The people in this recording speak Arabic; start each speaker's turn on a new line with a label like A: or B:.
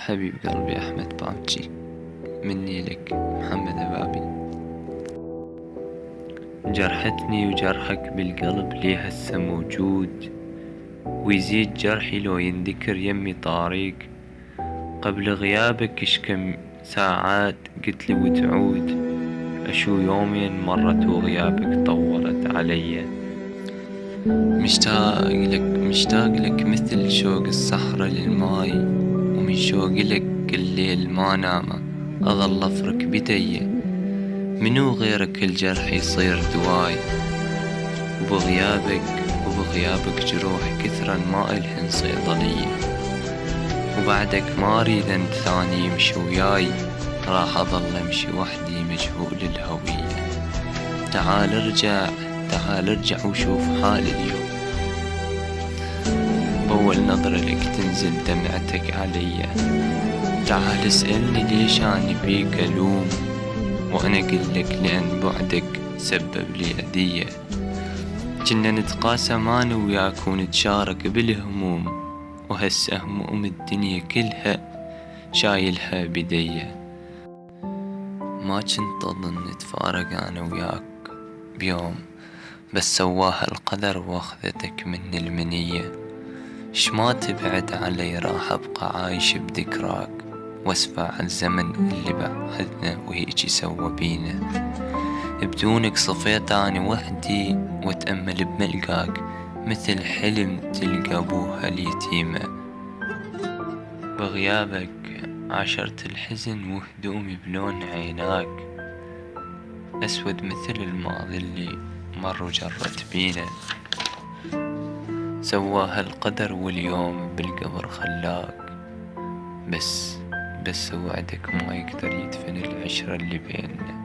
A: حبيب قلبي أحمد بابجي، مني لك محمد أبابي. جرحتني وجرحك بالقلب ليه هسه موجود، ويزيد جرحي لو ينذكر يمي طاريق. قبل غيابك اش كم ساعات قلتلي وتعود، أشو يومين مرت وغيابك طولت علي. مشتاق لك مثل شوق الصحراء للماي، ومن شوق لك الليل ما نامه أظل أفرك بدي. منو غيرك الجرح يصير دواي، وبغيابك جروح كثرا ما إلهن صيدلية. وبعدك ما أريد أنت ثاني يمشي وياي، راح أظل أمشي وحدي مجهول الهوية. تعال ارجع وشوف حالي اليوم، بأول نظرة لك تنزل دمعتك علي. تعال اسألني ليش أنا بيك ألوم، وأنا قلك لأن بعدك سبب لي أذية. كنا نتقاسم أنا وياك ونتشارك بالهموم، وهسه هموم الدنيا كلها شايلها بدية. ما كنت أظن نتفارق أنا وياك بيوم، بس سواها القدر واخذتك من المنية. ما تبعد علي راح أبقى عايش بذكراك، واسفع الزمن اللي بعدنا وهيجي سوى بينا. بدونك صفيت أنا وحدي واتأمل بملقاك، مثل حلم تلقى أبوها اليتيمة. بغيابك عاشرت الحزن وهدومي بلون عيناك، أسود مثل الماضي اللي مر وجرت بينا. سواها القدر واليوم بالقبر خلاك، بس وعدك ما يقدر يدفن العشرة اللي بيننا.